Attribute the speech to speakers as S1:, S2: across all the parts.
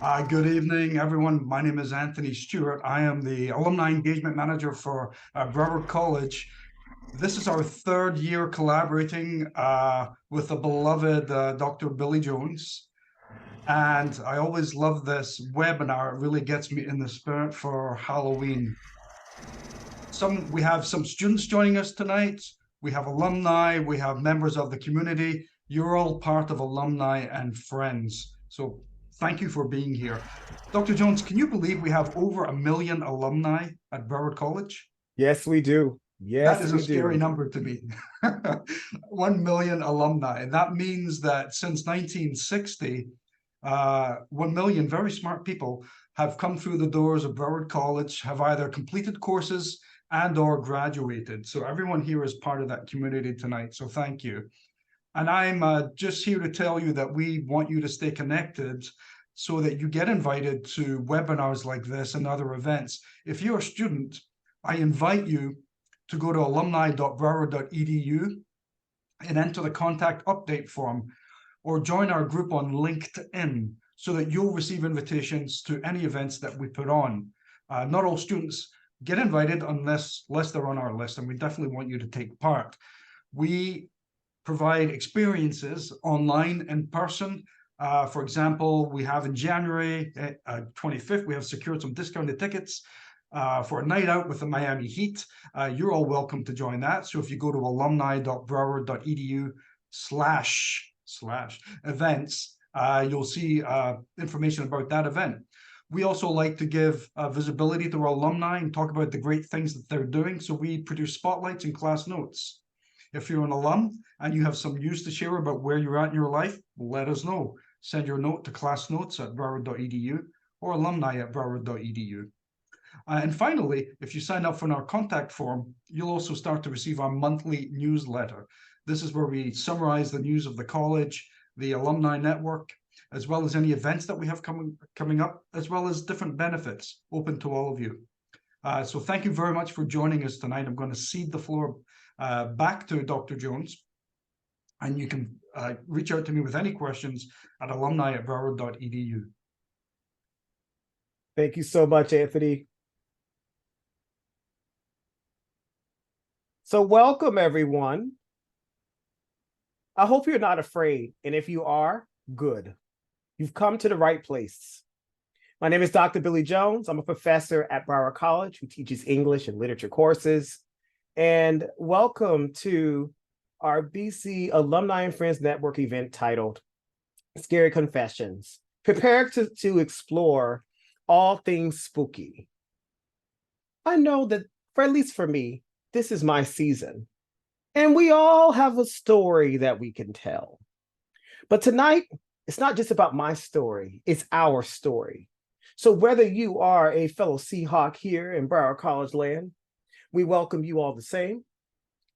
S1: Good evening, everyone. My name is Anthony Stewart. I am the Alumni Engagement Manager for Broward College. This is our third year collaborating with the beloved Dr. Billy Jones. And I always love this webinar. It really gets me in the spirit for Halloween. We have some students joining us tonight. We have alumni, we have members of the community. You're all part of Alumni and Friends. So thank you for being here. Dr. Jones, can you believe we have over 1 million alumni at Broward College?
S2: Yes, we do.
S1: That
S2: Yes,
S1: is a scary number to me. 1 million alumni. That means that since 1960, 1 million very smart people have come through the doors of Broward College, have either completed courses and or graduated. So everyone here is part of that community tonight. So thank you. And I'm just here to tell you that we want you to stay connected so that you get invited to webinars like this and other events. If you're a student, I invite you to go to alumni.broward.edu and enter the contact update form, or join our group on LinkedIn so that you'll receive invitations to any events that we put on. Not all students get invited unless they're on our list, and we definitely want you to take part. We provide experiences online, in person. For example, we have in January 25th, we have secured some discounted tickets for a night out with the Miami Heat. You're all welcome to join that. So if you go to alumni.broward.edu/events, you'll see information about that event. We also like to give visibility to our alumni and talk about the great things that they're doing. So we produce spotlights and class notes. If you're an alum and you have some news to share about where you're at in your life, let us know. Send your note to classnotes@broward.edu or alumni@broward.edu. And finally, if you sign up for our contact form, you'll also start to receive our monthly newsletter. This is where we summarize the news of the college, the alumni network, as well as any events that we have coming up, as well as different benefits open to all of you. So thank you very much for joining us tonight. I'm going to cede the floor back to Dr. Jones, and you can reach out to me with any questions at alumni@broward.edu.
S2: Thank you so much, Anthony. So welcome, everyone. I hope you're not afraid, and if you are, good. You've come to the right place. My name is Dr. Billy Jones. I'm a professor at Broward College who teaches English and literature courses. And welcome to our BC Alumni and Friends Network event titled Scary Confessions. Prepare to explore all things spooky. I know that, at least for me, this is my season. And we all have a story that we can tell. But tonight, it's not just about my story, it's our story. So whether you are a fellow Seahawk here in Broward College land, we welcome you all the same.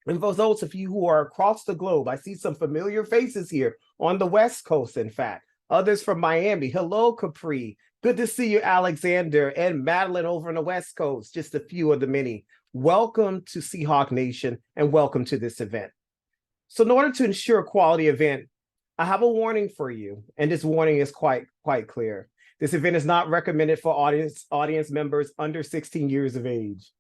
S2: And for those of you who are across the globe, I see some familiar faces here on the West Coast, in fact. Others from Miami. Hello, Capri. Good to see you, Alexander, and Madeline over on the West Coast. Just a few of the many. Welcome to Seahawk Nation and welcome to this event. So in order to ensure a quality event, I have a warning for you, and this warning is quite clear. This event is not recommended for audience members under 16 years of age.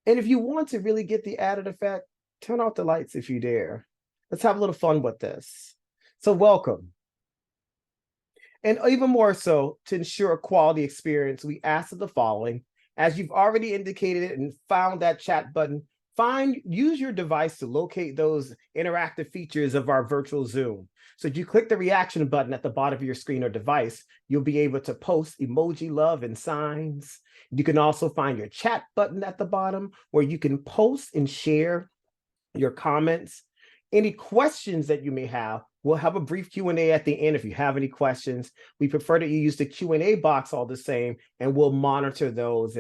S2: And if you want to really get the added effect, turn off the lights if you dare. Let's have a little fun with this. So welcome. And even more so, to ensure a quality experience, we ask the following. As you've already indicated and found that chat button, use your device to locate those interactive features of our virtual Zoom. So if you click the reaction button at the bottom of your screen or device, you'll be able to post emoji love and signs. You can also find your chat button at the bottom where you can post and share your comments. Any questions that you may have, we'll have a brief Q&A at the end if you have any questions. We prefer that you use the Q&A box all the same, and we'll monitor those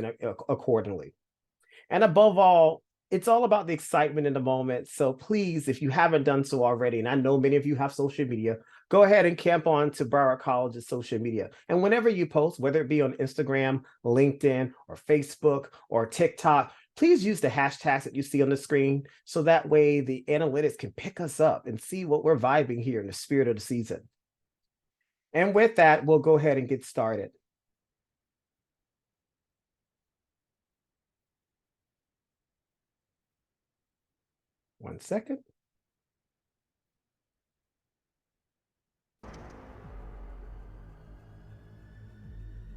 S2: accordingly. And above all, it's all about the excitement in the moment. So please, if you haven't done so already, and I know many of you have social media, go ahead and camp on to Broward College's social media. And whenever you post, whether it be on Instagram, LinkedIn, or Facebook, or TikTok, please use the hashtags that you see on the screen so that way the analytics can pick us up and see what we're vibing here in the spirit of the season. And with that, we'll go ahead and get started. One second.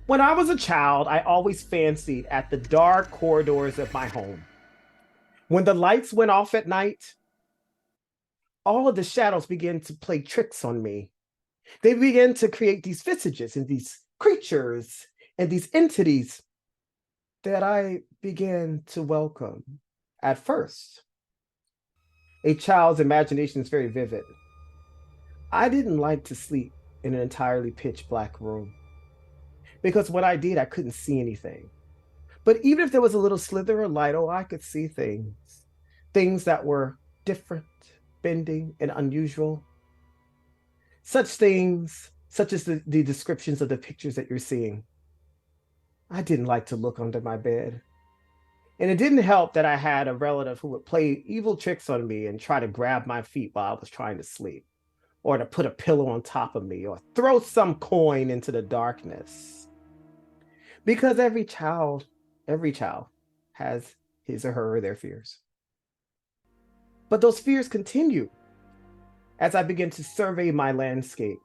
S2: When I was a child, I always fancied at the dark corridors of my home. When the lights went off at night, all of the shadows began to play tricks on me. They began to create these visages and these creatures and these entities that I began to welcome. At first, a child's imagination is very vivid. I didn't like to sleep in an entirely pitch black room because when I did, I couldn't see anything. But even if there was a little slither of light, oh, I could see things that were different, bending, and unusual. Such things, such as the descriptions of the pictures that you're seeing. I didn't like to look under my bed. And it didn't help that I had a relative who would play evil tricks on me and try to grab my feet while I was trying to sleep, or to put a pillow on top of me, or throw some coin into the darkness. Because every child has his or her or their fears. But those fears continue as I begin to survey my landscape.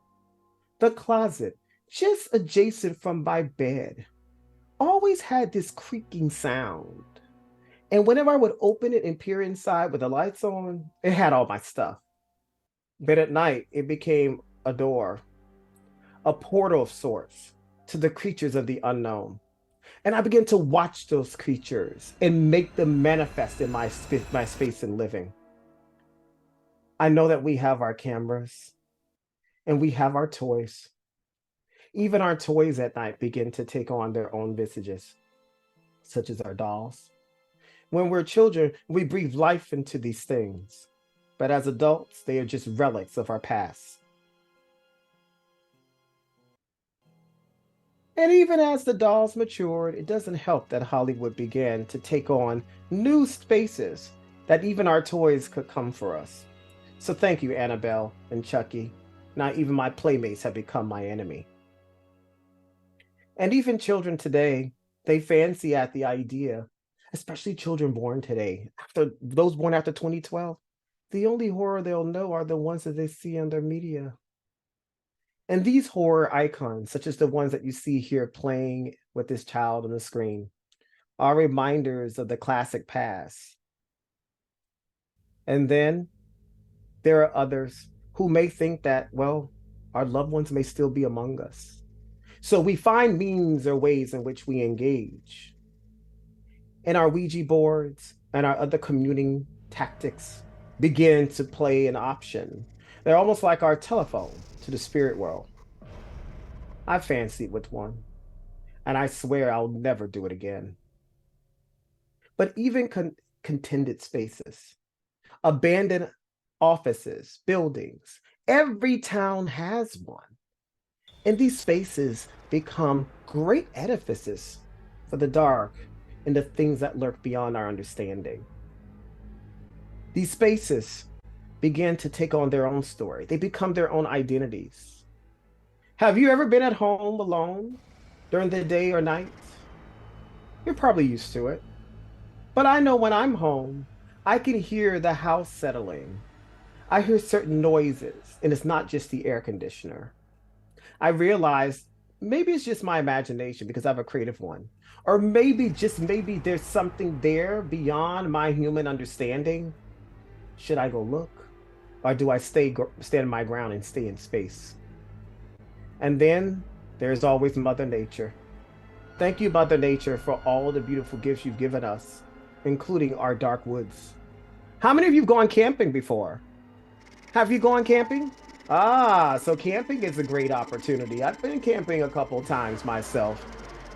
S2: The closet, just adjacent from my bed, always had this creaking sound. And whenever I would open it and peer inside with the lights on, it had all my stuff. But at night, it became a door, a portal of sorts to the creatures of the unknown. And I began to watch those creatures and make them manifest in my space and living. I know that we have our cameras and we have our toys. Even our toys at night begin to take on their own visages, such as our dolls. When we're children, we breathe life into these things. But as adults, they are just relics of our past. And even as the dolls matured, it doesn't help that Hollywood began to take on new spaces that even our toys could come for us. So thank you, Annabelle and Chucky. Now even my playmates have become my enemy. And even children today, they fancy at the idea, especially children born today, after those born after 2012, the only horror they'll know are the ones that they see on their media. And these horror icons, such as the ones that you see here playing with this child on the screen, are reminders of the classic past. And then there are others who may think that, well, our loved ones may still be among us. So we find means or ways in which we engage. And our Ouija boards and our other communing tactics begin to play an option. They're almost like our telephone to the spirit world. I fancied with one, and I swear I'll never do it again. But even contended spaces, abandoned offices, buildings, every town has one. And these spaces become great edifices for the dark and the things that lurk beyond our understanding. These spaces begin to take on their own story. They become their own identities. Have you ever been at home alone during the day or night? You're probably used to it. But I know when I'm home, I can hear the house settling. I hear certain noises, and it's not just the air conditioner. I realize maybe it's just my imagination because I have a creative one. Or maybe, just maybe, there's something there beyond my human understanding. Should I go look? Or do I stand my ground and stay in space? And then there's always Mother Nature. Thank you, Mother Nature, for all the beautiful gifts you've given us, including our dark woods. How many of you have gone camping before? Have you gone camping? Ah, so camping is a great opportunity. I've been camping a couple times myself.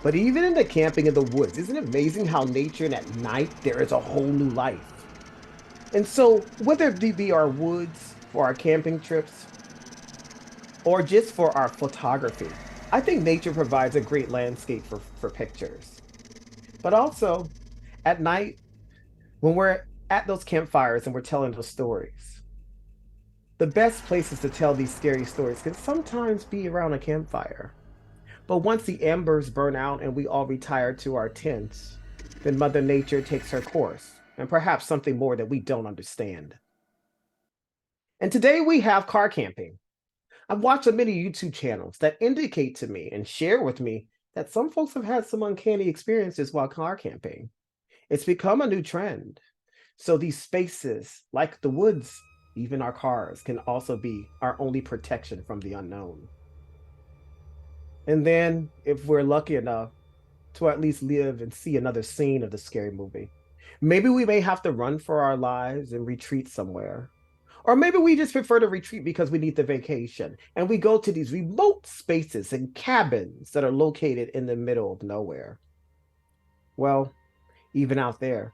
S2: But even in the camping in the woods, isn't it amazing how nature and at night there is a whole new life? And so whether it be our woods for our camping trips or just for our photography, I think nature provides a great landscape for pictures. But also at night, when we're at those campfires and we're telling those stories, The best places to tell these scary stories can sometimes be around a campfire. But once the embers burn out and we all retire to our tents, then Mother Nature takes her course, and perhaps something more that we don't understand. And today we have car camping. I've watched many YouTube channels that indicate to me and share with me that some folks have had some uncanny experiences while car camping. It's become a new trend. So these spaces, like the woods, even our cars, can also be our only protection from the unknown. And then, if we're lucky enough to at least live and see another scene of the scary movie, maybe we may have to run for our lives and retreat somewhere. Or maybe we just prefer to retreat because we need the vacation and we go to these remote spaces and cabins that are located in the middle of nowhere. Well, even out there,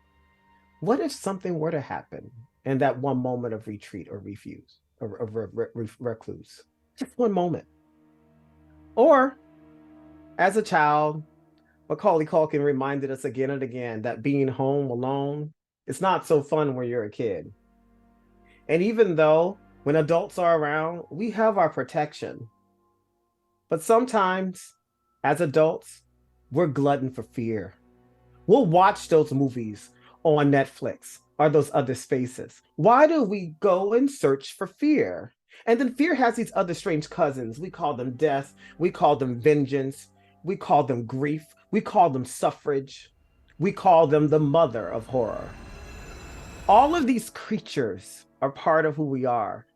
S2: what if something were to happen in that one moment of retreat or refuse or recluse? Just one moment. Or, as a child, Macaulay Culkin reminded us again and again that being home alone is not so fun when you're a kid. And even though when adults are around, we have our protection. But sometimes, as adults, we're glutton for fear. We'll watch those movies on Netflix or those other spaces. Why do we go and search for fear? And then fear has these other strange cousins. We call them death. We call them vengeance. We call them grief. We call them suffrage. We call them the mother of horror. All of these creatures are part of who we are.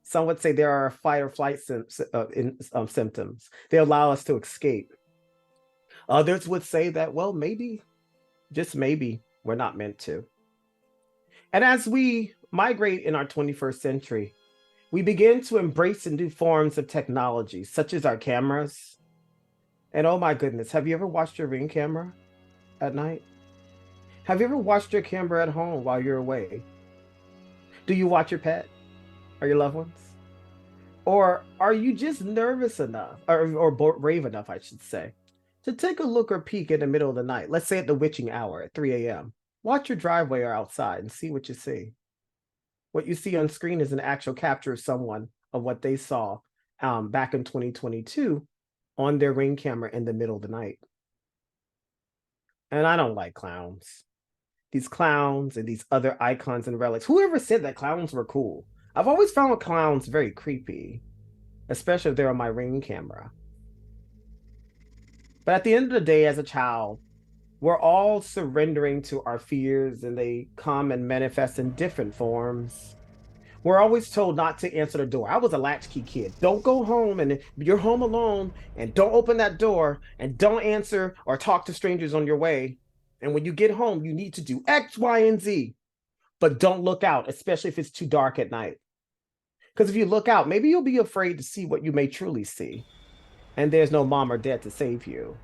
S2: Some would say there are fight or flight symptoms. They allow us to escape. Others would say that, well, maybe, just maybe, we're not meant to. And as we migrate in our 21st century, we begin to embrace new forms of technology, such as our cameras. And oh my goodness, have you ever watched your Ring camera at night? Have you ever watched your camera at home while you're away? Do you watch your pet or your loved ones? Or are you just nervous enough, or brave enough, I should say, to take a look or peek in the middle of the night, let's say at the witching hour at 3 a.m. Watch your driveway or outside and see what you see. What you see on screen is an actual capture of someone of what they saw back in 2022 on their Ring camera in the middle of the night. And I don't like clowns. These clowns and these other icons and relics. Whoever said that clowns were cool? I've always found clowns very creepy, especially if they're on my Ring camera. But at the end of the day, as a child, we're all surrendering to our fears, and they come and manifest in different forms. We're always told not to answer the door. I was a latchkey kid. Don't go home, and you're home alone, and don't open that door, and don't answer or talk to strangers on your way. And when you get home, you need to do X, Y, and Z. But don't look out, especially if it's too dark at night. Because if you look out, maybe you'll be afraid to see what you may truly see. And there's no mom or dad to save you.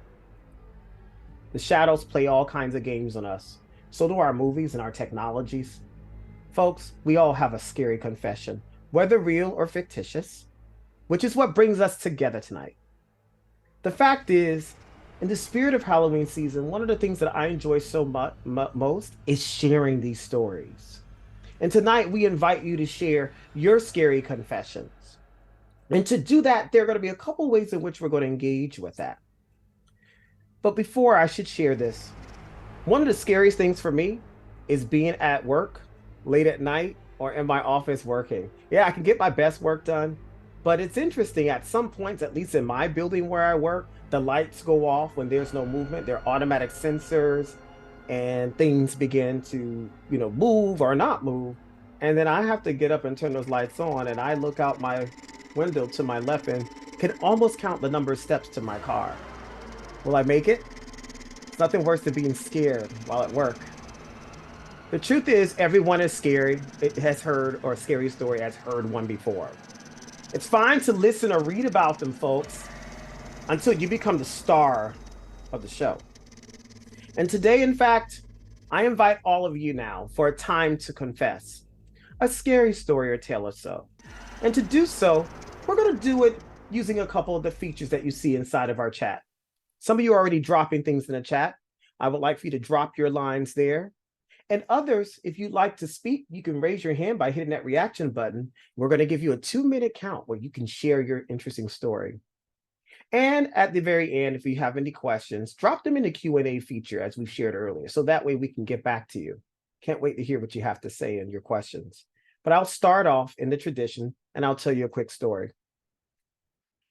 S2: The shadows play all kinds of games on us. So do our movies and our technologies. Folks, we all have a scary confession, whether real or fictitious, which is what brings us together tonight. The fact is, in the spirit of Halloween season, one of the things that I enjoy so most is sharing these stories. And tonight we invite you to share your scary confessions. And to do that, there are going to be a couple ways in which we're going to engage with that. But before I should share this, one of the scariest things for me is being at work late at night or in my office working. Yeah, I can get my best work done, but it's interesting at some points, at least in my building where I work, the lights go off when there's no movement. There are automatic sensors and things begin to, move or not move. And then I have to get up and turn those lights on, and I look out my window to my left and can almost count the number of steps to my car. Will I make it? It's nothing worse than being scared while at work. The truth is, everyone is scary. It has heard, or a scary story has heard one before. It's fine to listen or read about them, folks, until you become the star of the show. And today, in fact, I invite all of you now for a time to confess a scary story or tale or so. And to do so, we're going to do it using a couple of the features that you see inside of our chat. Some of you are already dropping things in the chat. I would like for you to drop your lines there. And others, if you'd like to speak, you can raise your hand by hitting that reaction button. We're going to give you a 2-minute count where you can share your interesting story. And at the very end, if you have any questions, drop them in the Q&A feature as we've shared earlier. So that way we can get back to you. Can't wait to hear what you have to say and your questions. But I'll start off in the tradition and I'll tell you a quick story.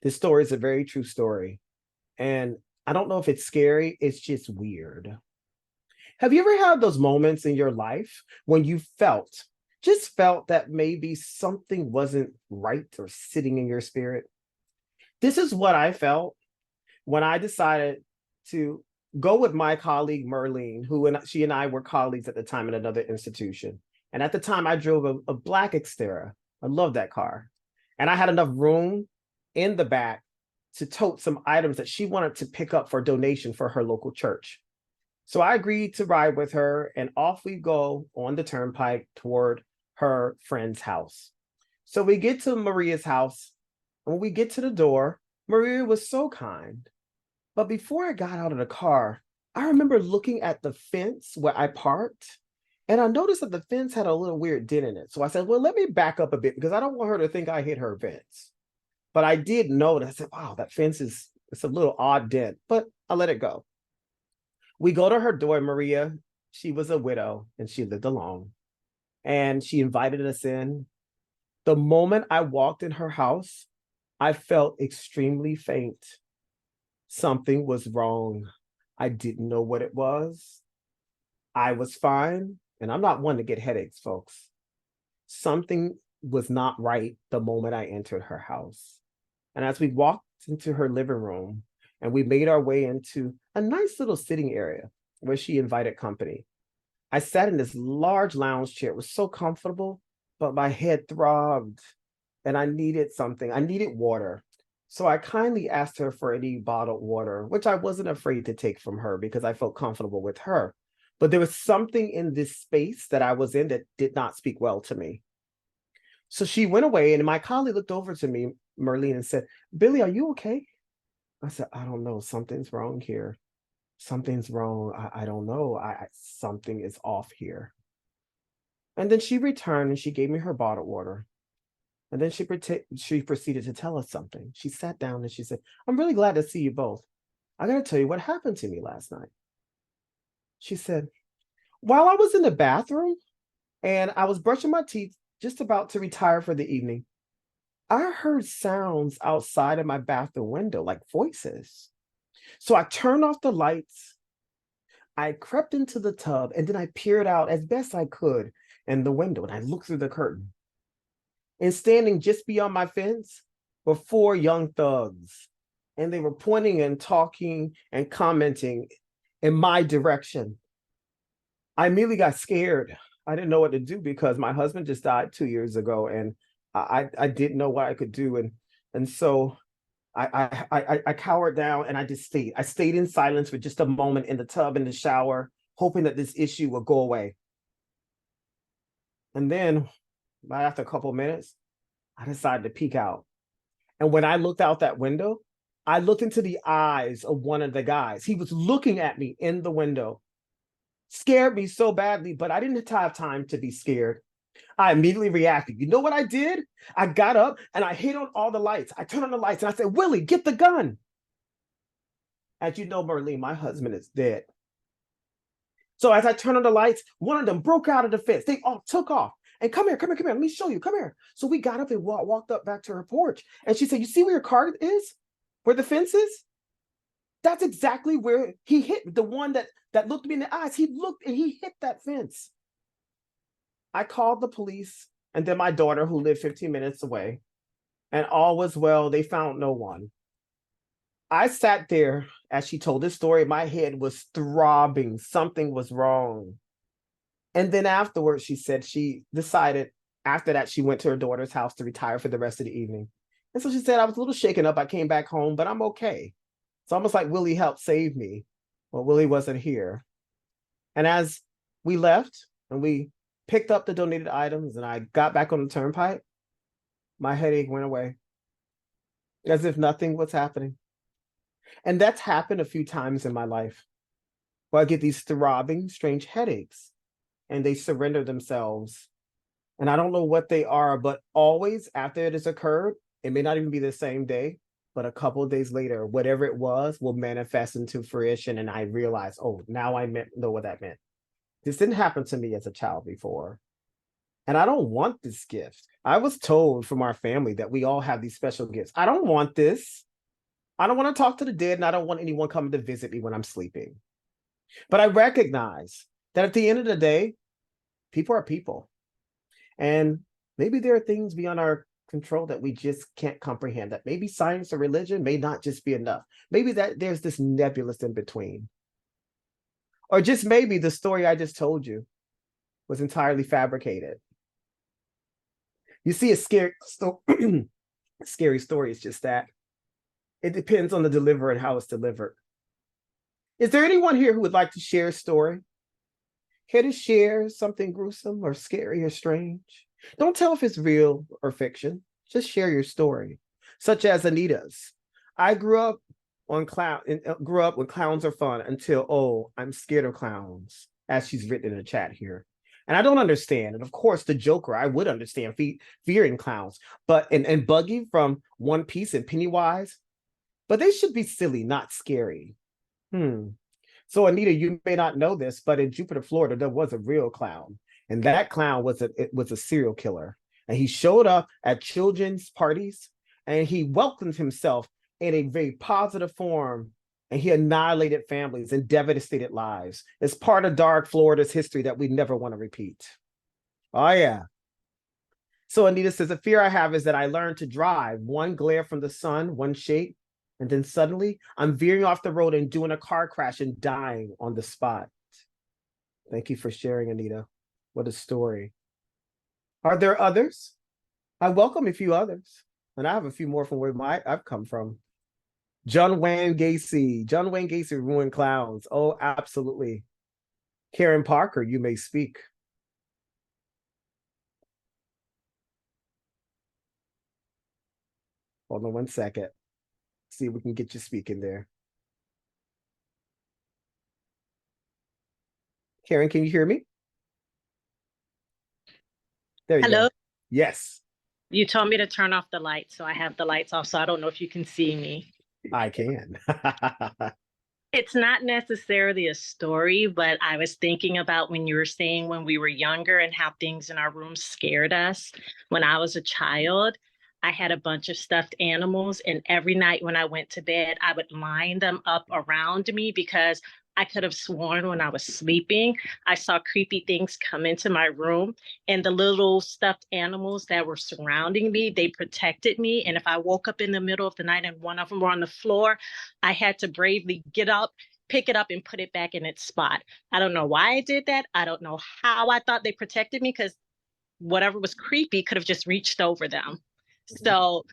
S2: This story is a very true story. And I don't know if it's scary, it's just weird. Have you ever had those moments in your life when you just felt that maybe something wasn't right or sitting in your spirit? This is what I felt when I decided to go with my colleague, Merlene, she and I were colleagues at the time in another institution. And at the time I drove a black Xterra. I love that car. And I had enough room in the back to tote some items that she wanted to pick up for donation for her local church. So I agreed to ride with her, and off we go on the turnpike toward her friend's house. So we get to Maria's house. When we get to the door, Maria was so kind. But before I got out of the car, I remember looking at the fence where I parked, and I noticed that the fence had a little weird dent in it. So I said, well, let me back up a bit because I don't want her to think I hit her fence. But I did notice, I said, wow, that fence it's a little odd dent, but I let it go. We go to her door, Maria. She was a widow and she lived alone. And she invited us in. The moment I walked in her house, I felt extremely faint. Something was wrong. I didn't know what it was. I was fine. And I'm not one to get headaches, folks. Something was not right the moment I entered her house. And as we walked into her living room, and we made our way into a nice little sitting area where she invited company. I sat in this large lounge chair. It was so comfortable, but my head throbbed and I needed something. I needed water. So I kindly asked her for any bottled water, which I wasn't afraid to take from her because I felt comfortable with her. But there was something in this space that I was in that did not speak well to me. So she went away and my colleague looked over to me, Merlene, and said, Billy, are you okay? I said, I don't know. Something's wrong here. Something's wrong. I don't know. Something is off here. And then she returned and she gave me her bottled water. And then she proceeded to tell us something. She sat down and she said, I'm really glad to see you both. I got to tell you what happened to me last night. She said, while I was in the bathroom and I was brushing my teeth, just about to retire for the evening, I heard sounds outside of my bathroom window, like voices. So I turned off the lights. I crept into the tub and then I peered out as best I could in the window and I looked through the curtain. And standing just beyond my fence were 4 young thugs. And they were pointing and talking and commenting in my direction. I immediately got scared. I didn't know what to do because my husband just died 2 years ago and I didn't know what I could do. And so I cowered down and I just stayed. I stayed in silence for just a moment in the tub, in the shower, hoping that this issue would go away. And then right after a couple of minutes, I decided to peek out. And when I looked out that window, I looked into the eyes of one of the guys. He was looking at me in the window. Scared me so badly, but I didn't have time to be scared. I immediately reacted. You know what I did? I got up and I hit on all the lights. I turned on the lights and I said, Willie, get the gun. As you know, Merlene, my husband is dead. So as I turned on the lights, one of them broke out of the fence. They all took off. And come here. Let me show you. Come here. So we got up and walked up back to her porch. And she said, you see where your car is? Where the fence is? That's exactly where he hit the one that looked me in the eyes. He looked and he hit that fence. I called the police and then my daughter who lived 15 minutes away, and all was well. They found no one. I sat there as she told this story. My head was throbbing. Something was wrong. And then afterwards, she said she decided after that, she went to her daughter's house to retire for the rest of the evening. And so she said, I was a little shaken up. I came back home, but I'm okay. It's almost like Willie helped save me. Well, Willie wasn't here. And as we left and we picked up the donated items and I got back on the turnpike, my headache went away as if nothing was happening. And that's happened a few times in my life where I get these throbbing, strange headaches. and they surrender themselves. And I don't know what they are, but always after it has occurred, it may not even be the same day, but a couple of days later, whatever it was will manifest into fruition. And I realize, oh, now I know what that meant. This didn't happen to me as a child before. And I don't want this gift. I was told from our family that we all have these special gifts. I don't want this. I don't want to talk to the dead, and I don't want anyone coming to visit me when I'm sleeping. But I recognize that at the end of the day, people are people. And maybe there are things beyond our control that we just can't comprehend, that maybe science or religion may not just be enough. Maybe that there's this nebulous in between. Or just maybe the story I just told you was entirely fabricated. You see, a scary story is just that. It depends on the deliverer and how it's delivered. Is there anyone here who would like to share a story? Care to share something gruesome or scary or strange? Don't tell if it's real or fiction. Just share your story, such as Anita's. I grew up with clowns are fun until, oh, I'm scared of clowns, as she's written in the chat here. And I don't understand. And of course, the Joker, I would understand fearing clowns, but and Buggy from One Piece and Pennywise, but they should be silly, not scary. So Anita, you may not know this, but in Jupiter, Florida, there was a real clown. And that clown was a serial killer. And he showed up at children's parties and he welcomed himself in a very positive form. And he annihilated families and devastated lives. It's part of dark Florida's history that we never want to repeat. Oh, yeah. So Anita says, the fear I have is that I learned to drive, one glare from the sun, one shake, and then suddenly I'm veering off the road and doing a car crash and dying on the spot. Thank you for sharing, Anita. What a story. Are there others? I welcome a few others. And I have a few more from where I've come from. John Wayne Gacy. John Wayne Gacy ruined clowns. Oh, absolutely. Karen Parker, you may speak. Hold on one second. See if we can get you speaking there. Karen, can you hear me? There you
S3: Hello?
S2: go. Yes.
S3: You told me to turn off the lights, so I have the lights off, so I don't know if you can see me.
S2: I can.
S3: It's not necessarily a story, but I was thinking about when you were saying when we were younger and how things in our room scared us. When I was a child, I had a bunch of stuffed animals, and every night when I went to bed, I would line them up around me because I could have sworn when I was sleeping, I saw creepy things come into my room, and the little stuffed animals that were surrounding me, they protected me. And if I woke up in the middle of the night and one of them were on the floor, I had to bravely get up, pick it up, and put it back in its spot. I don't know why I did that. I don't know how I thought they protected me, because whatever was creepy could have just reached over them. So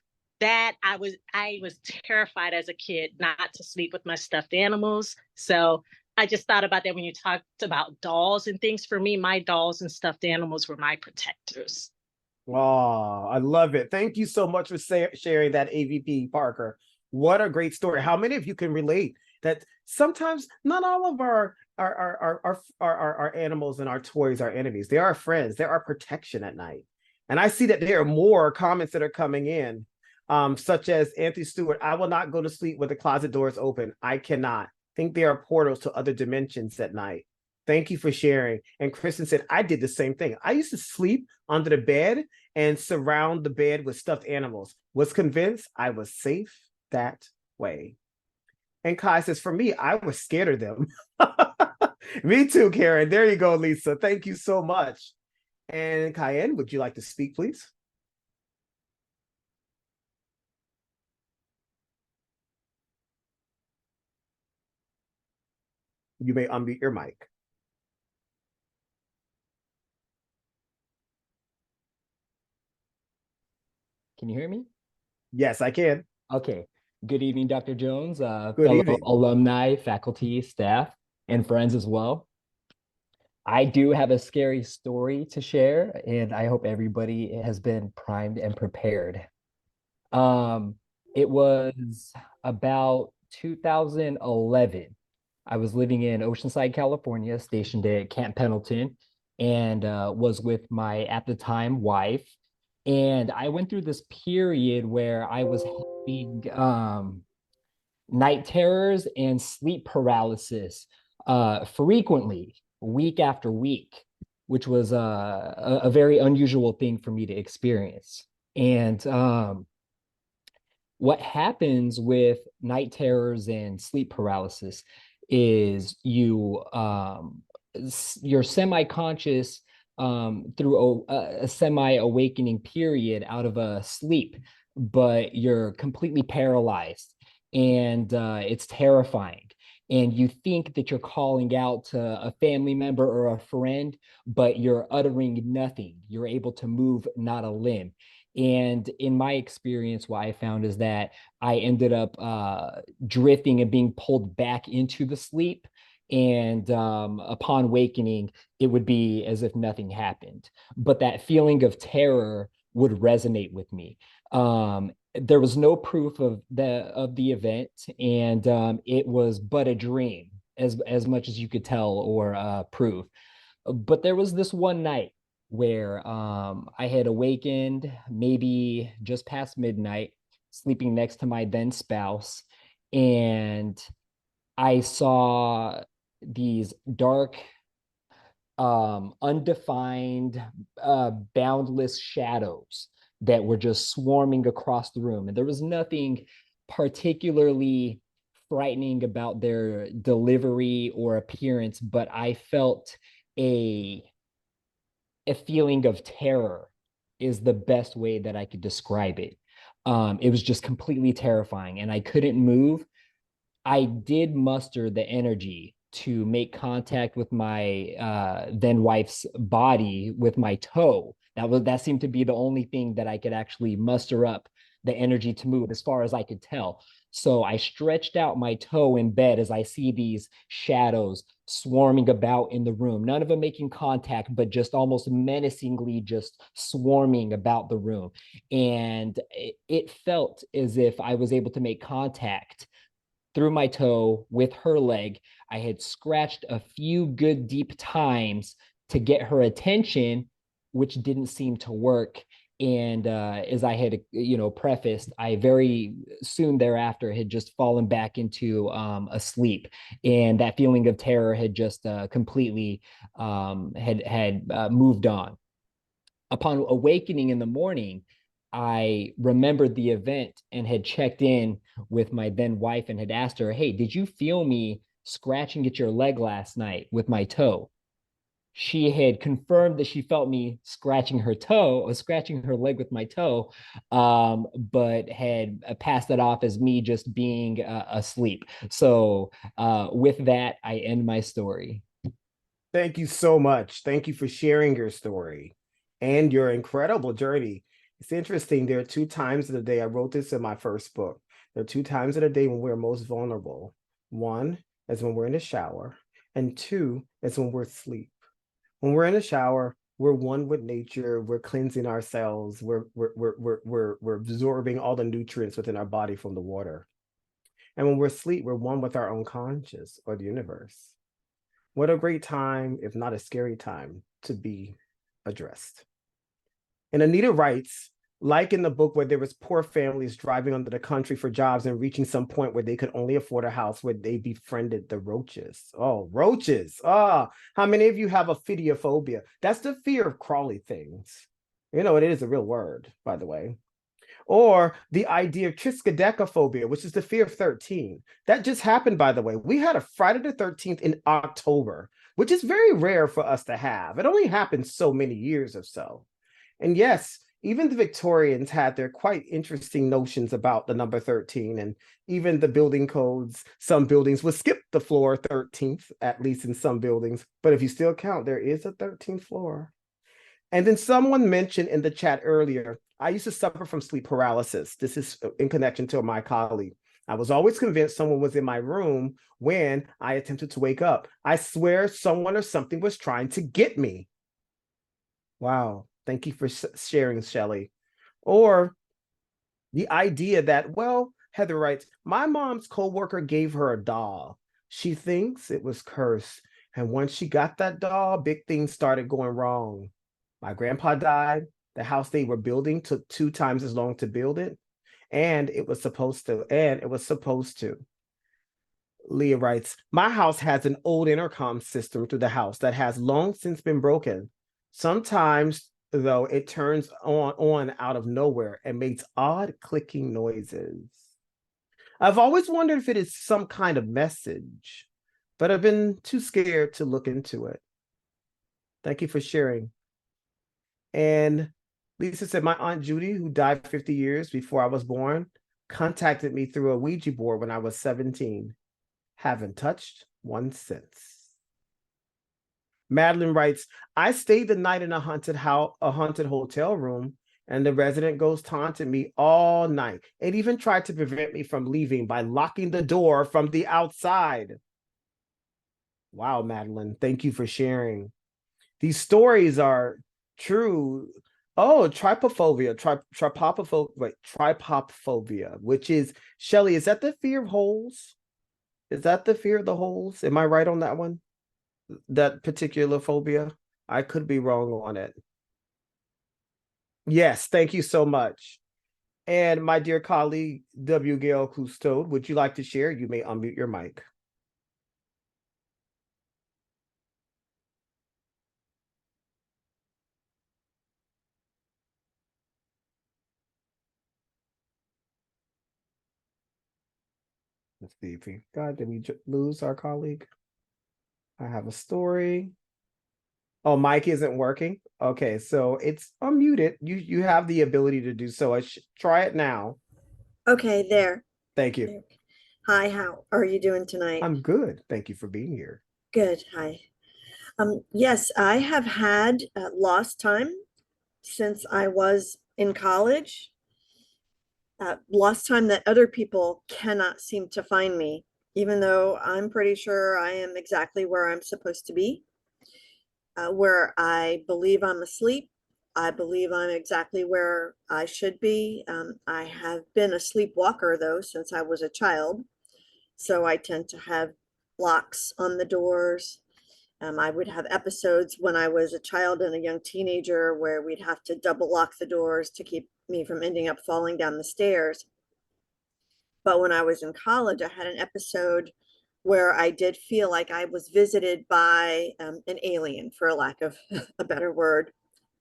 S3: that I was terrified as a kid not to sleep with my stuffed animals. So I just thought about that when you talked about dolls and things. For me, my dolls and stuffed animals were my protectors.
S2: Oh, I love it. Thank you so much for sharing that, AVP Parker. What a great story. How many of you can relate that sometimes not all of our animals and our toys are enemies. They are friends. They are protection at night. And I see that there are more comments that are coming in, such as Anthony Stewart. I will not go to sleep with the closet doors open. I cannot. Think there are portals to other dimensions at night. Thank you for sharing. And Kristen said, I did the same thing. I used to sleep under the bed and surround the bed with stuffed animals. Was convinced I was safe that way. And Kai says, for me, I was scared of them. Me too, Karen. There you go, Lisa. Thank you so much. And Cayenne, would you like to speak, please? You may unmute your mic.
S4: Can you hear me?
S2: Yes, I can.
S4: Okay. Good evening, Dr. Jones,
S2: Good
S4: fellow
S2: evening.
S4: alumni, faculty, staff, and friends as well. I do have a scary story to share, and I hope everybody has been primed and prepared. It was about 2011. I was living in Oceanside, California, stationed at Camp Pendleton, and was with my, at the time, wife. And I went through this period where I was having night terrors and sleep paralysis frequently, week after week, which was a very unusual thing for me to experience. And what happens with night terrors and sleep paralysis is you're semi-conscious through a semi-awakening period out of a sleep, but you're completely paralyzed, and it's terrifying. And you think that you're calling out to a family member or a friend, but you're uttering nothing. You're able to move not a limb. And in my experience, what I found is that I ended up drifting and being pulled back into the sleep. And upon wakening, it would be as if nothing happened. But that feeling of terror would resonate with me. There was no proof of the event, and it was but a dream, as much as you could tell or prove. But there was this one night where I had awakened maybe just past midnight, sleeping next to my then spouse, and I saw these dark, undefined, boundless shadows that were just swarming across the room. And there was nothing particularly frightening about their delivery or appearance, but I felt a a feeling of terror is the best way that I could describe it. It was just completely terrifying, and I couldn't move. I did muster the energy to make contact with my then wife's body with my toe. That seemed to be the only thing that I could actually muster up the energy to move, as far as I could tell. So I stretched out my toe in bed as I see these shadows swarming about in the room, none of them making contact, but just almost menacingly just swarming about the room. And it felt as if I was able to make contact through my toe with her leg. I had scratched a few good deep times to get her attention, which didn't seem to work. And as I had, prefaced, I very soon thereafter had just fallen back into a sleep, and that feeling of terror had just completely had moved on. Upon awakening in the morning, I remembered the event and had checked in with my then wife and had asked her, "Hey, did you feel me scratching at your leg last night with my toe?" She had confirmed that she felt me scratching her toe or scratching her leg with my toe, but had passed it off as me just being asleep. So with that, I end my story.
S2: Thank you so much. Thank you for sharing your story and your incredible journey. It's interesting. There are two times of the day, I wrote this in my first book. There are two times of the day when we're most vulnerable. One is when we're in the shower, and two is when we're asleep. When we're in the shower, we're one with nature. We're cleansing ourselves. We're absorbing all the nutrients within our body from the water. And when we're asleep, we're one with our own conscious or the universe. What a great time, if not a scary time, to be addressed. And Anita writes, like in the book where there was poor families driving under the country for jobs and reaching some point where they could only afford a house, where they befriended the roaches. Oh, roaches. How many of you have a phidiophobia? That's the fear of crawly things. You know, it is a real word, by the way. Or the idea of triskaidekaphobia, which is the fear of 13. That just happened, by the way. We had a Friday the 13th in October, which is very rare for us to have. It only happened so many years or so. And yes, even the Victorians had their quite interesting notions about the number 13, and even the building codes. Some buildings would skip the floor 13th, at least in some buildings. But if you still count, there is a 13th floor. And then someone mentioned in the chat earlier, I used to suffer from sleep paralysis. This is in connection to my colleague. I was always convinced someone was in my room when I attempted to wake up. I swear someone or something was trying to get me. Wow. Thank you for sharing, Shelley. Or the idea that, well, Heather writes, my mom's coworker gave her a doll. She thinks it was cursed. And once she got that doll, big things started going wrong. My grandpa died. The house they were building took 2 times as long to build it. And it was supposed to. Leah writes, my house has an old intercom system through the house that has long since been broken. Sometimes, though, it turns on out of nowhere and makes odd clicking noises. I've always wondered if it is some kind of message, but I've been too scared to look into it. Thank you for sharing. And Lisa said, my Aunt Judy, who died 50 years before I was born, contacted me through a Ouija board when I was 17. Haven't touched one since. Madeline writes, I stayed the night in a haunted hotel room, and the resident ghost taunted me all night. It even tried to prevent me from leaving by locking the door from the outside. Wow, Madeline, thank you for sharing. These stories are true. Oh, trypophobia, trypophobia, which is, Shelley, is that the fear of holes? Is that the fear of the holes? Am I right on that one? That particular phobia? I could be wrong on it. Yes, thank you so much. And my dear colleague, W. Gail Cousteau, would you like to share? You may unmute your mic. Let's see if we got, did we lose our colleague? I have a story. Oh, mic isn't working. Okay, so it's unmuted. You have the ability to do so. Try it now.
S5: Okay, there.
S2: Thank you.
S5: There. Hi, how are you doing tonight?
S2: I'm good. Thank you for being here.
S5: Good. Hi. Yes, I have had lost time since I was in college. Lost time that other people cannot seem to find me, even though I'm pretty sure I am exactly where I'm supposed to be. Where I believe I'm asleep. I believe I'm exactly where I should be. I have been a sleepwalker though since I was a child. So I tend to have locks on the doors. I would have episodes when I was a child and a young teenager where we'd have to double lock the doors to keep me from ending up falling down the stairs. But when I was in college, I had an episode where I did feel like I was visited by an alien, for a lack of a better word,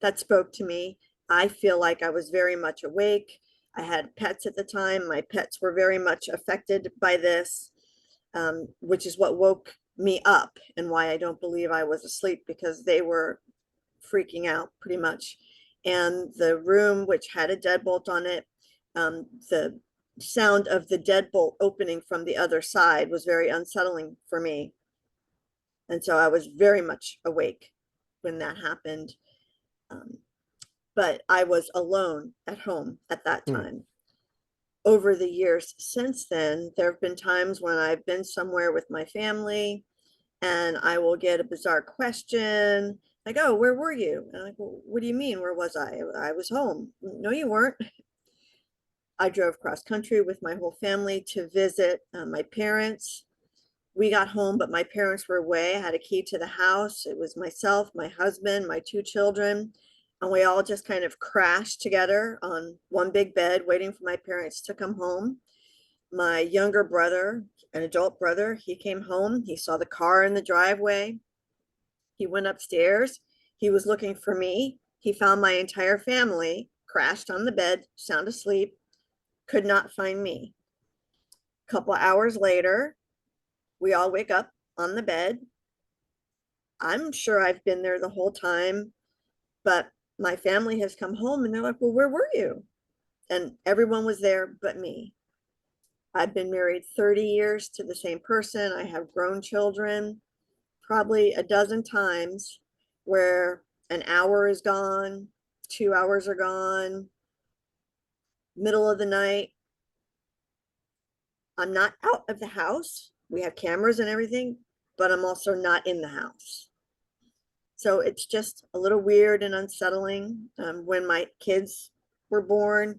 S5: that spoke to me. I feel like I was very much awake. I had pets at the time. My pets were very much affected by this, which is what woke me up and why I don't believe I was asleep, because they were freaking out pretty much. And the room, which had a deadbolt on it, the sound of the deadbolt opening from the other side was very unsettling for me. And so I was very much awake when that happened. But I was alone at home at that time. Over the years since then, there have been times when I've been somewhere with my family and I will get a bizarre question like, oh, where were you? And I'm like, well, what do you mean? Where was I? I was home. No, you weren't. I drove cross country with my whole family to visit my parents. We got home, but my parents were away. I had a key to the house. It was myself, my husband, my 2 children, and we all just kind of crashed together on one big bed, waiting for my parents to come home. My younger brother, an adult brother, he came home. He saw the car in the driveway. He went upstairs. He was looking for me. He found my entire family crashed on the bed, sound asleep. Could not find me. A couple hours later, we all wake up on the bed. I'm sure I've been there the whole time, but my family has come home and they're like, well, where were you? And everyone was there but me. I've been married 30 years to the same person. I have grown children, probably a dozen times where an hour is gone, 2 hours are gone, middle of the night. I'm not out of the house. We have cameras and everything, but I'm also not in the house. So it's just a little weird and unsettling. When my kids were born,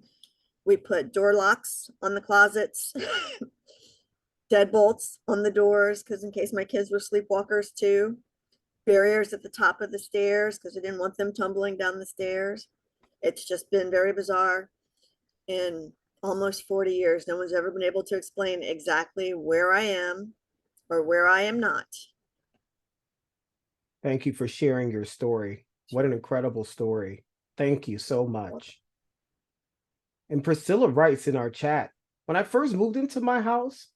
S5: we put door locks on the closets, deadbolts on the doors, because in case my kids were sleepwalkers too. barriers at the top of the stairs because I didn't want them tumbling down the stairs. It's just been very bizarre. In almost 40 years, no one's ever been able to explain exactly where I am or where I am not.
S2: Thank you for sharing your story. What an incredible story. Thank you so much. And Priscilla writes in our chat, when I first moved into my house,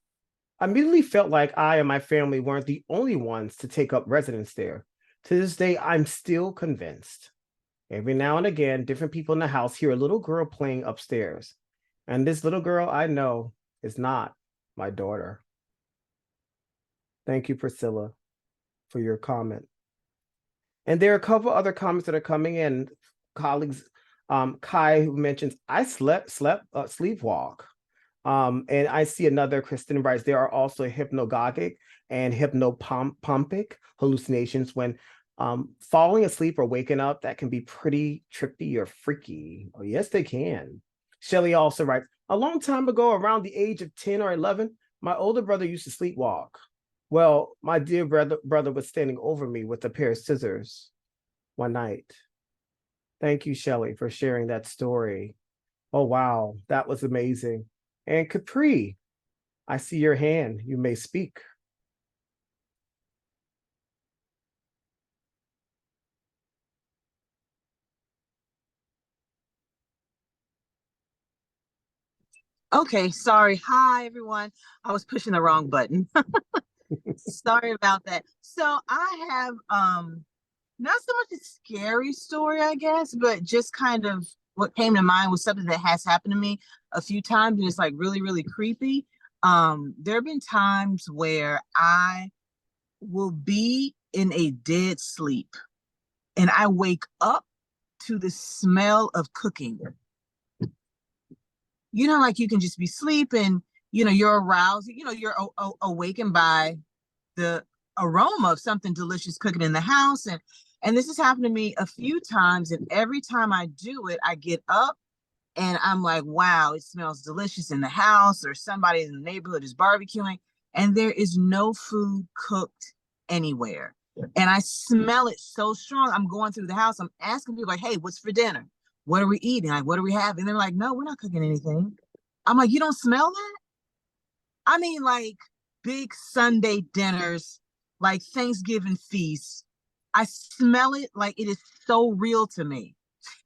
S2: I immediately felt like I and my family weren't the only ones to take up residence there. To this day, I'm still convinced. Every now and again, different people in the house hear a little girl playing upstairs. And this little girl I know is not my daughter. Thank you, Priscilla, for your comment. And there are a couple other comments that are coming in. Colleagues, Kai, who mentions, I sleepwalk. And I see another, Kristen writes, there are also hypnagogic and hypnopompic hallucinations when falling asleep or waking up. That can be pretty trippy or freaky. Oh, yes, they can. Shelley also writes, a long time ago, around the age of 10 or 11, my older brother used to sleepwalk. Well, my dear brother was standing over me with a pair of scissors one night. Thank you, Shelley, for sharing that story. Oh, wow, that was amazing. And Capri, I see your hand. You may speak.
S6: Okay, sorry. Hi, everyone. I was pushing the wrong button. Sorry about that. So I have not so much a scary story, I guess, but just kind of what came to mind was something that has happened to me a few times, and it's like really, really creepy. There have been times where I will be in a dead sleep and I wake up to the smell of cooking. You know, like you can just be sleeping, you know, you're aroused, you know, you're awakened by the aroma of something delicious cooking in the house. And this has happened to me a few times. And every time I do it, I get up and I'm like, wow, it smells delicious in the house, or somebody in the neighborhood is barbecuing, and there is no food cooked anywhere. And I smell it so strong. I'm going through the house. I'm asking people like, hey, what's for dinner? What are we eating? Like, what do we have? And they're like, no, we're not cooking anything. I'm like, you don't smell that? I mean, like big Sunday dinners, like Thanksgiving feasts. I smell it like it is so real to me.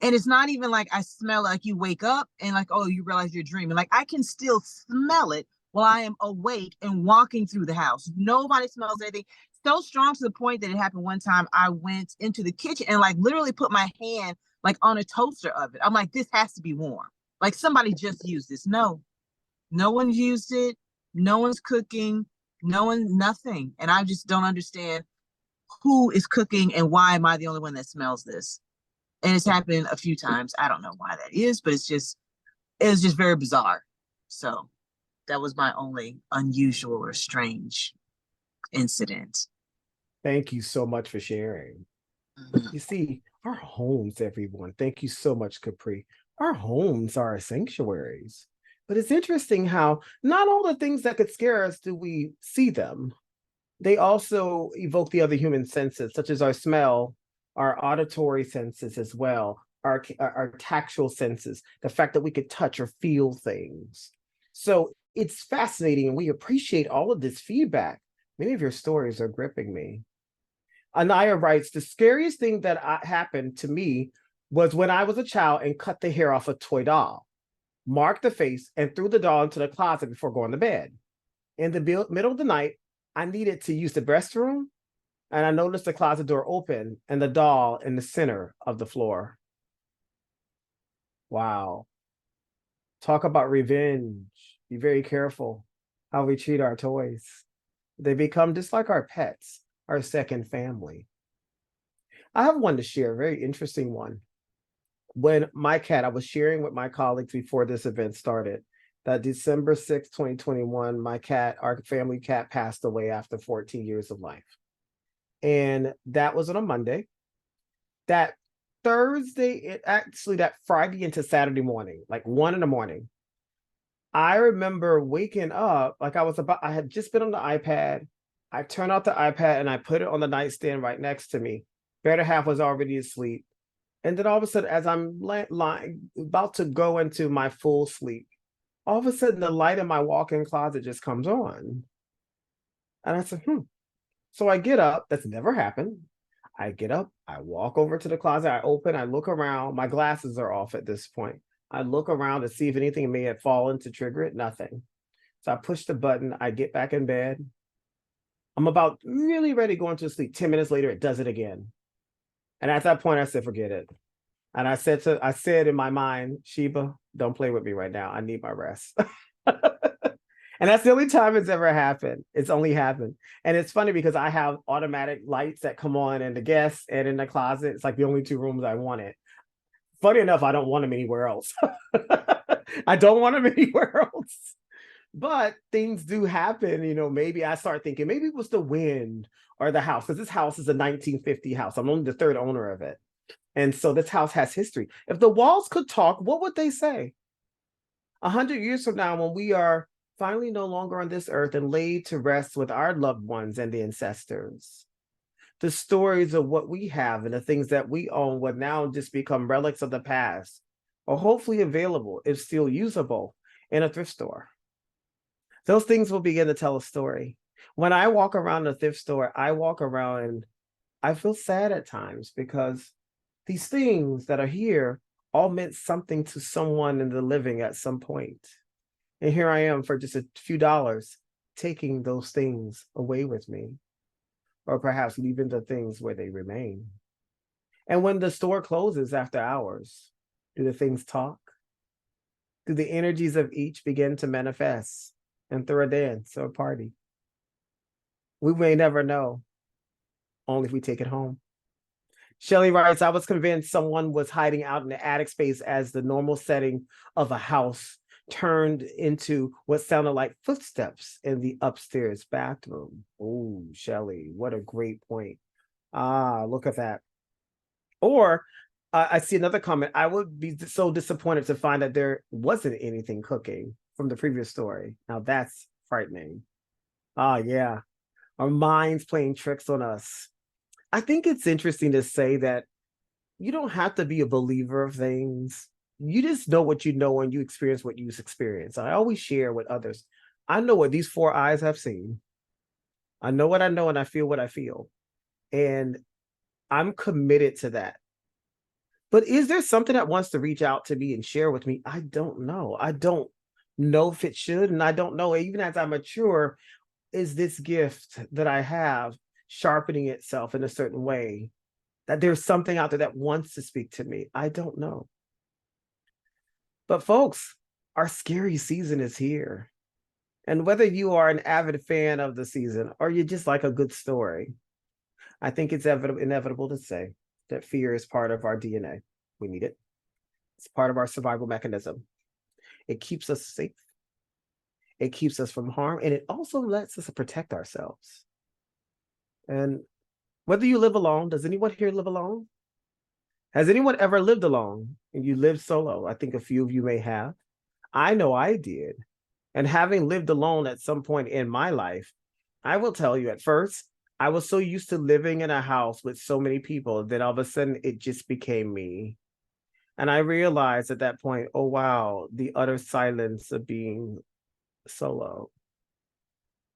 S6: And it's not even like I smell like you wake up and like, oh, you realize you're dreaming. Like I can still smell it while I am awake and walking through the house. Nobody smells anything. So strong to the point that it happened one time. I went into the kitchen and like literally put my hand like on a toaster of it. I'm like, this has to be warm. Like somebody just used this. No, no one's used it. No one's cooking. No one, nothing. And I just don't understand who is cooking and why am I the only one that smells this? And it's happened a few times. I don't know why that is, but it's just very bizarre. So that was my only unusual or strange incident.
S2: Thank you so much for sharing. You see, our homes, everyone, thank you so much, Capri. Our homes are our sanctuaries. But it's interesting how not all the things that could scare us do we see them. They also evoke the other human senses, such as our smell, our auditory senses as well, our tactile senses, the fact that we could touch or feel things. So it's fascinating, and we appreciate all of this feedback. Many of your stories are gripping me. Anaya writes, the scariest thing that happened to me was when I was a child and cut the hair off a toy doll, marked the face, and threw the doll into the closet before going to bed. In the middle of the night, I needed to use the restroom, and I noticed the closet door open and the doll in the center of the floor. Wow. Talk about revenge. Be very careful how we treat our toys. They become just like our pets, our second family. I have one to share, a very interesting one. When my cat, I was sharing with my colleagues before this event started, that December 6, 2021, my cat, our family cat, passed away after 14 years of life. And that was on a Monday. That Thursday, that Friday into Saturday morning, like 1 a.m, I remember waking up, like I had just been on the iPad I turned out the iPad and I put it on the nightstand right next to me. Better half was already asleep. And then all of a sudden, as I'm lying, about to go into my full sleep, all of a sudden the light in my walk-in closet just comes on. And I said, So I get up. That's never happened. I get up, I walk over to the closet, I open, I look around. My glasses are off at this point. I look around to see if anything may have fallen to trigger it. Nothing. So I push the button. I get back in bed. I'm about really ready going to sleep. 10 minutes later, it does it again. And at that point, I said, forget it. And I said in my mind, Sheba, don't play with me right now. I need my rest. And that's the only time it's ever happened. It's only happened. And it's funny because I have automatic lights that come on in the guest and in the closet. It's like the only 2 rooms I want it. Funny enough, I don't want them anywhere else. I don't want them anywhere else. But things do happen. Maybe I start thinking, maybe it was the wind or the house, because this house is a 1950 house. I'm only the 3rd owner of it. And so this house has history. If the walls could talk, what would they say? 100 years from now, when we are finally no longer on this earth and laid to rest with our loved ones and the ancestors, the stories of what we have and the things that we own would now just become relics of the past, or hopefully available, if still usable, in a thrift store. Those things will begin to tell a story. When I walk around a thrift store, I walk around and I feel sad at times because these things that are here all meant something to someone in the living at some point. And here I am for just a few dollars, taking those things away with me, or perhaps leaving the things where they remain. And when the store closes after hours, do the things talk? Do the energies of each begin to manifest and throw a dance or a party? We may never know, only if we take it home. Shelley writes, I was convinced someone was hiding out in the attic space as the normal setting of a house turned into what sounded like footsteps in the upstairs bathroom. Oh, Shelley, what a great point. Look at that. Or I see another comment. I would be so disappointed to find that there wasn't anything cooking from the previous story. Now that's frightening. Yeah. Our minds playing tricks on us. I think it's interesting to say that you don't have to be a believer of things. You just know what you know and you experience what you experience. I always share with others. I know what these 4 eyes have seen. I know what I know and I feel what I feel. And I'm committed to that. But is there something that wants to reach out to me and share with me? I don't know. I don't know if it should. And I don't know, even as I mature, is this gift that I have sharpening itself in a certain way? That there's something out there that wants to speak to me. I don't know. But folks, our scary season is here. And whether you are an avid fan of the season or you just like a good story, I think it's inevitable to say that fear is part of our DNA. We need it. It's part of our survival mechanism. It keeps us safe. It keeps us from harm. And it also lets us protect ourselves. And whether you live alone, does anyone here live alone? Has anyone ever lived alone and you lived solo? I think a few of you may have. I know I did. And having lived alone at some point in my life, I will tell you at first, I was so used to living in a house with so many people that all of a sudden it just became me. And I realized at that point, oh, wow, the utter silence of being solo.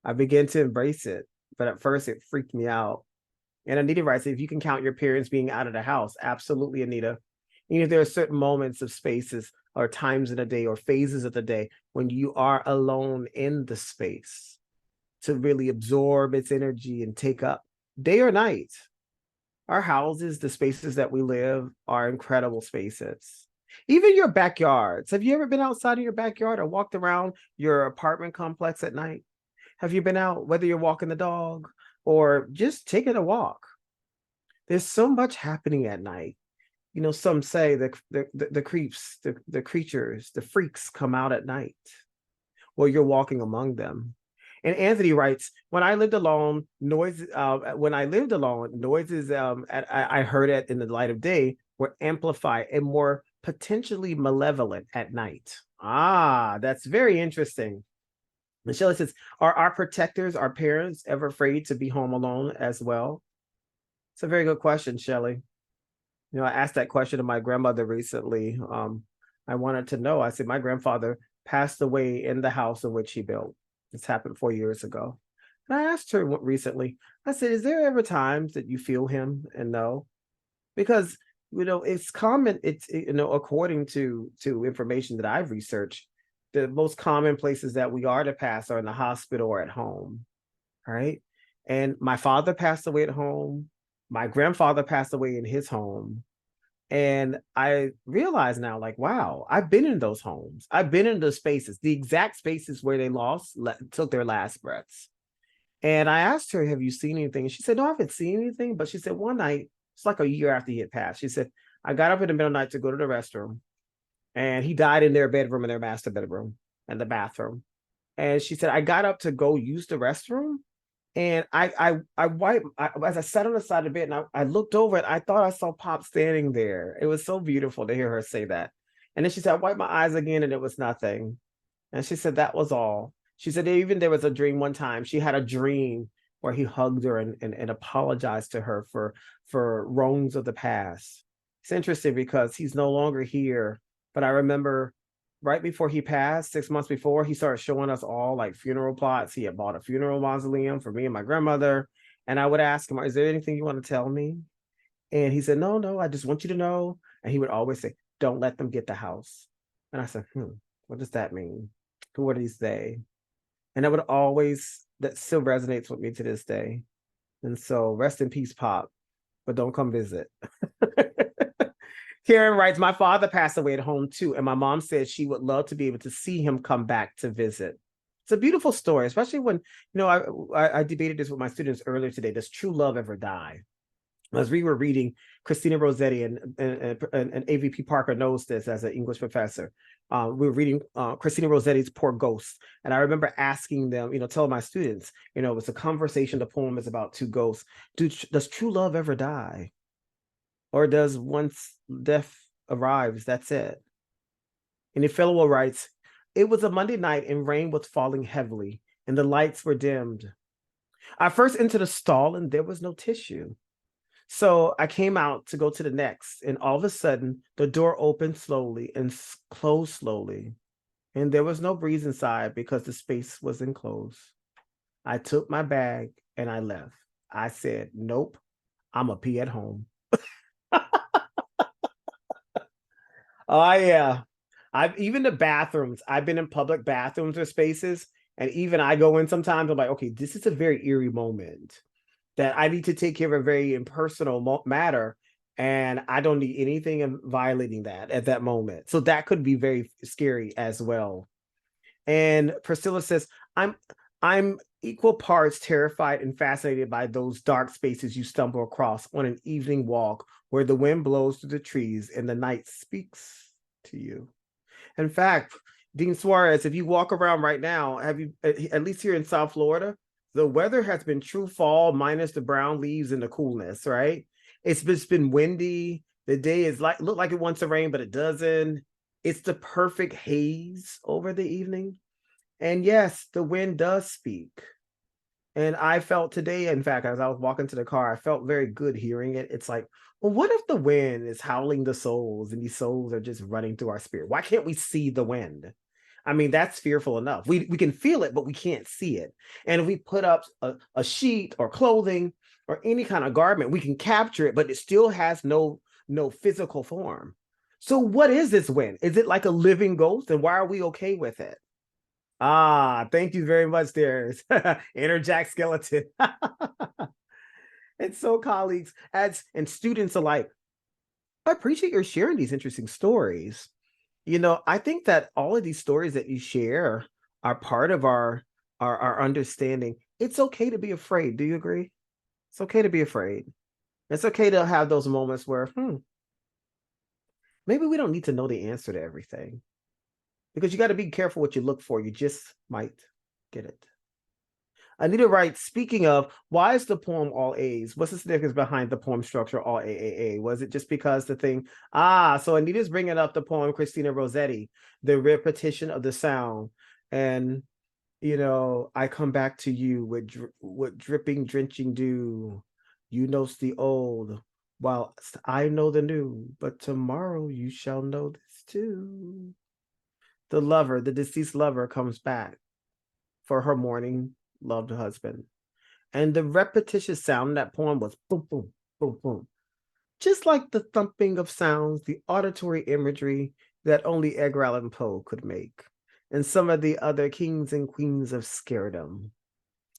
S2: I began to embrace it, but at first it freaked me out. And Anita writes, if you can count your parents being out of the house, absolutely, Anita. There are certain moments of spaces or times in a day or phases of the day when you are alone in the space to really absorb its energy and take up day or night. Our houses, the spaces that we live, are incredible spaces. Even your backyards. Have you ever been outside of your backyard or walked around your apartment complex at night? Have you been out, whether you're walking the dog or just taking a walk? There's so much happening at night. Some say the creeps, the creatures, the freaks come out at night. Well, you're walking among them. And Anthony writes, when I lived alone, noises, I heard it in the light of day, were amplified and more potentially malevolent at night. That's very interesting. And Shelley says, are our protectors, our parents, ever afraid to be home alone as well? It's a very good question, Shelley. You know, I asked that question to my grandmother recently. I wanted to know. I said, my grandfather passed away in the house in which he built. This happened 4 years ago. And I asked her recently, I said, is there ever times that you feel him and know? Because, you know, it's common, it's, you know, according to information that I've researched, the most common places that we are to pass are in the hospital or at home, right? And my father passed away at home. My grandfather passed away in his home. And I realize now, like, wow, I've been in those homes. I've been in those spaces, the exact spaces where they took their last breaths. And I asked her, have you seen anything? And she said, no, I haven't seen anything. But she said, one night, it's like a year after he had passed, she said, I got up in the middle of the night to go to the restroom. And he died in their bedroom, in their master bedroom, and the bathroom. And she said, I got up to go use the restroom. And I wiped, as I sat on the side of the bed and I looked over it, I thought I saw Pop standing there. It was so beautiful to hear her say that. And then she said, I wiped my eyes again and it was nothing. And she said, that was all. She said, even there was a dream one time. She had a dream where he hugged her and apologized to her for wrongs of the past. It's interesting because he's no longer here. But I remember right before he passed, 6 months before, he started showing us all like funeral plots. He had bought a funeral mausoleum for me and my grandmother. And I would ask him, is there anything you want to tell me? And he said, no, I just want you to know. And he would always say, don't let them get the house. And I said, what does that mean? Who are these they? And that still resonates with me to this day. And so rest in peace, Pop, but don't come visit. Karen writes, my father passed away at home too, and my mom said she would love to be able to see him come back to visit. It's a beautiful story, especially when, you know, I debated this with my students earlier today. Does true love ever die? As we were reading Christina Rossetti, and AVP Parker knows this as an English professor. We were reading Christina Rossetti's Poor Ghosts. And I remember asking them, you know, telling my students, you know, it's a conversation, the poem is about two ghosts. Does true love ever die? Or does once death arrives, that's it? And Ifeoluwa writes, it was a Monday night and rain was falling heavily and the lights were dimmed. I first entered a stall and there was no tissue. So I came out to go to the next, and all of a sudden the door opened slowly and closed slowly. And there was no breeze inside because the space was enclosed. I took my bag and I left. I said, nope, I'm a pee at home. Oh yeah. Even the bathrooms, I've been in public bathrooms or spaces, and even I go in sometimes, I'm like, okay, this is a very eerie moment that I need to take care of a very impersonal matter, and I don't need anything violating that at that moment. So that could be very scary as well. And Priscilla says, I'm equal parts terrified and fascinated by those dark spaces you stumble across on an evening walk where the wind blows through the trees and the night speaks to you. In fact, Dean Suarez, if you walk around right now, at least here in South Florida, the weather has been true fall minus the brown leaves and the coolness, right? It's been windy. The day is look like it wants to rain, but it doesn't. It's the perfect haze over the evening. And yes, the wind does speak. And I felt today, in fact, as I was walking to the car, I felt very good hearing it. It's like, well, what if the wind is howling the souls and these souls are just running through our spirit? Why can't we see the wind? I mean, that's fearful enough. We can feel it, but we can't see it. And if we put up a sheet or clothing or any kind of garment, we can capture it, but it still has no physical form. So what is this wind? Is it like a living ghost? And why are we okay with it? Ah, thank you very much, there. Inner Jack Skeleton. And so, colleagues, and students alike, I appreciate your sharing these interesting stories. You know, I think that all of these stories that you share are part of our understanding. It's okay to be afraid. Do you agree? It's okay to be afraid. It's okay to have those moments where, maybe we don't need to know the answer to everything. Because you got to be careful what you look for. You just might get it. Anita writes, speaking of, why is the poem all A's? What's the significance behind the poem structure all AAA? Was it just because the thing? So Anita's bringing up the poem Christina Rossetti, the repetition of the sound. And, I come back to you with dripping, drenching dew. You knows the old, while I know the new. But tomorrow you shall know this too. The deceased lover, comes back for her mourning loved husband. And the repetitious sound in that poem was boom, boom, boom, boom. Just like the thumping of sounds, the auditory imagery that only Edgar Allan Poe could make, and some of the other kings and queens of scaredom.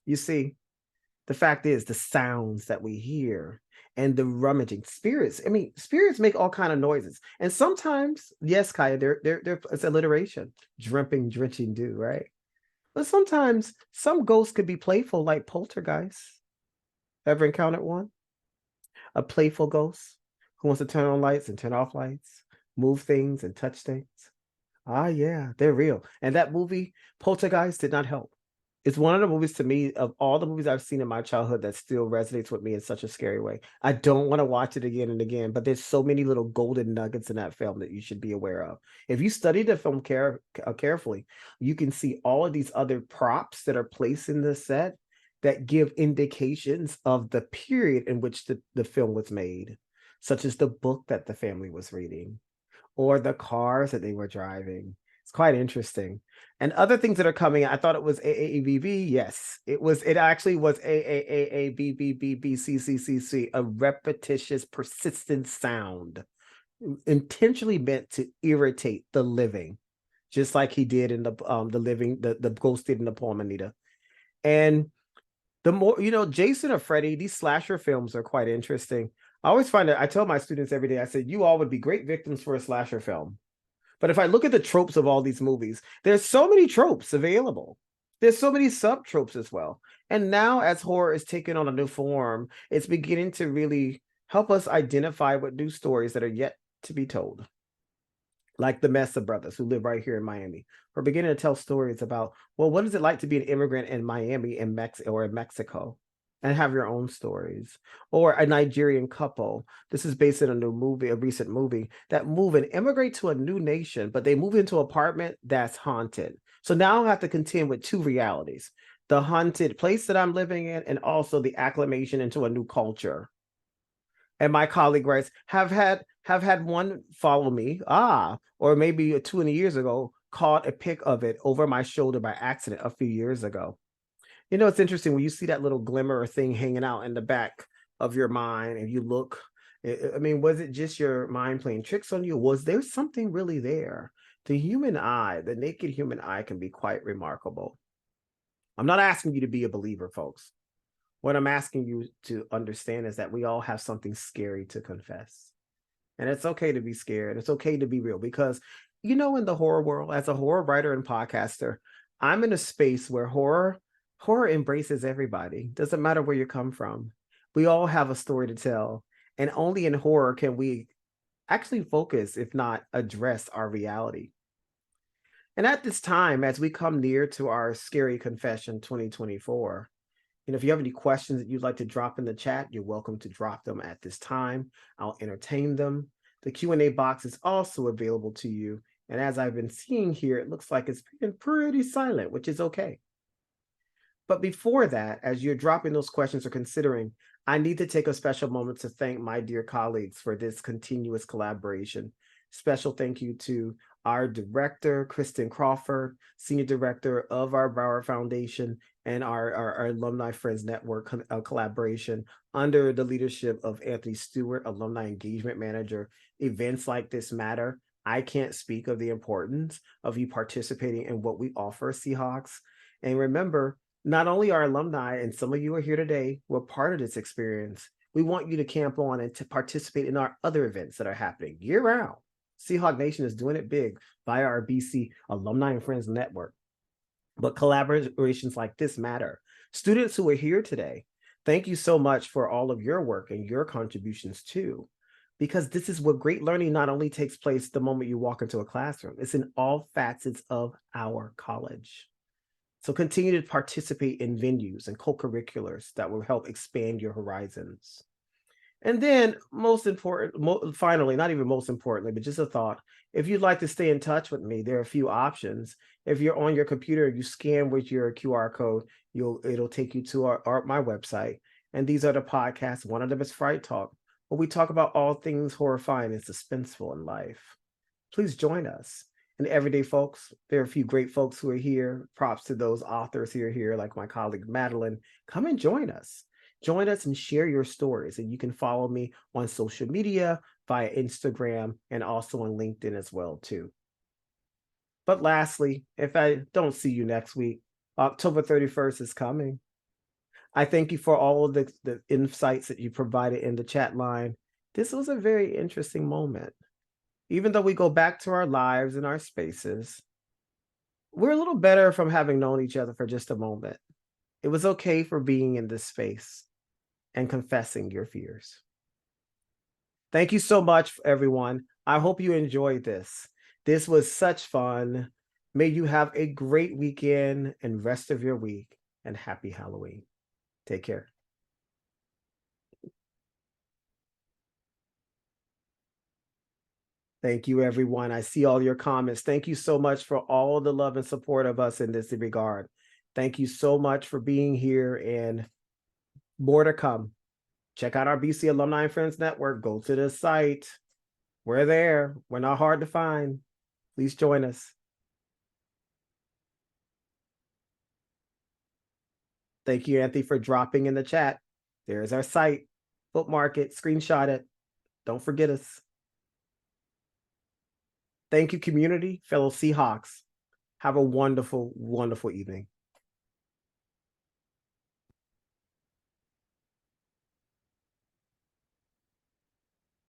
S2: You see, the fact is the sounds that we hear and the rummaging spirits. I mean, spirits make all kind of noises, and sometimes, yes, Kaya, it's alliteration, dripping, drenching dew, right? But sometimes some ghosts could be playful, like poltergeists. Ever encountered one? A playful ghost who wants to turn on lights and turn off lights, move things and touch things. Ah, yeah, they're real. And that movie, Poltergeist, did not help. It's one of the movies to me, of all the movies I've seen in my childhood, that still resonates with me in such a scary way. I don't want to watch it again and again, but there's so many little golden nuggets in that film that you should be aware of. If you study the film carefully, you can see all of these other props that are placed in the set that give indications of the period in which the film was made, such as the book that the family was reading or the cars that they were driving. It's quite interesting. And other things that are coming, I thought it was AABB. Yes, it was. It actually was AAABBBBCCCC, a repetitious, persistent sound, intentionally meant to irritate the living, just like he did in the ghost did in the poem, Anita. And the more, Jason or Freddy, these slasher films are quite interesting. I always find that I tell my students every day, I said, you all would be great victims for a slasher film. But if I look at the tropes of all these movies, there's so many tropes available. There's so many sub-tropes as well. And now as horror is taking on a new form, it's beginning to really help us identify what new stories that are yet to be told. Like the Mesa brothers who live right here in Miami. We're beginning to tell stories about, well, what is it like to be an immigrant in Miami or in Mexico? And have your own stories. Or a Nigerian couple. This is based on a recent movie, that move and immigrate to a new nation, but they move into an apartment that's haunted. So now I have to contend with two realities: the haunted place that I'm living in, and also the acclimation into a new culture. And my colleague writes, have had one follow me, or maybe 20 years ago, caught a pic of it over my shoulder by accident a few years ago. It's interesting when you see that little glimmer or thing hanging out in the back of your mind and you look, I mean, was it just your mind playing tricks on you? Was there something really there? The human eye, the naked human eye, can be quite remarkable. I'm not asking you to be a believer, folks. What I'm asking you to understand is that we all have something scary to confess. And it's okay to be scared. It's okay to be real, because, in the horror world, as a horror writer and podcaster, I'm in a space where horror embraces everybody. Doesn't matter where you come from. We all have a story to tell. And only in horror can we actually focus, if not address, our reality. And at this time, as we come near to our Scary Confession 2024, if you have any questions that you'd like to drop in the chat, you're welcome to drop them at this time. I'll entertain them. The Q&A box is also available to you. And as I've been seeing here, it looks like it's been pretty silent, which is okay. But before that, as you're dropping those questions or considering, I need to take a special moment to thank my dear colleagues for this continuous collaboration. Special thank you to our director, Kristen Crawford, Senior Director of our Broward Foundation, and our Alumni Friends Network collaboration under the leadership of Anthony Stewart, Alumni Engagement Manager. Events like this matter. I can't speak of the importance of you participating in what we offer, Seahawks. And remember, not only are alumni, and some of you are here today, we're part of this experience. We want you to camp on and to participate in our other events that are happening year-round. Seahawk Nation is doing it big via our BC Alumni and Friends Network. But collaborations like this matter. Students who are here today, thank you so much for all of your work and your contributions too, because this is what great learning not only takes place the moment you walk into a classroom, it's in all facets of our college. So continue to participate in venues and co-curriculars that will help expand your horizons. And then finally, not even most importantly, but just a thought. If you'd like to stay in touch with me, there are a few options. If you're on your computer, you scan with your QR code, it'll take you to my website. And these are the podcasts. One of them is Fright Talk, where we talk about all things horrifying and suspenseful in life. Please join us. And everyday folks, there are a few great folks who are here. Props to those authors who are here, like my colleague Madeline. Come and join us. Join us and share your stories. And you can follow me on social media via Instagram and also on LinkedIn as well, too. But lastly, if I don't see you next week, October 31st is coming. I thank you for all of the insights that you provided in the chat line. This was a very interesting moment. Even though we go back to our lives and our spaces, we're a little better from having known each other for just a moment. It was okay for being in this space and confessing your fears. Thank you so much, everyone. I hope you enjoyed this. This was such fun. May you have a great weekend and rest of your week, and happy Halloween. Take care. Thank you, everyone. I see all your comments. Thank you so much for all the love and support of us in this regard. Thank you so much for being here, and more to come. Check out our BC Alumni Friends Network. Go to the site. We're there. We're not hard to find. Please join us. Thank you, Anthony, for dropping in the chat. There's our site. Bookmark it, screenshot it. Don't forget us. Thank you, community, fellow Seahawks. Have a wonderful, wonderful evening.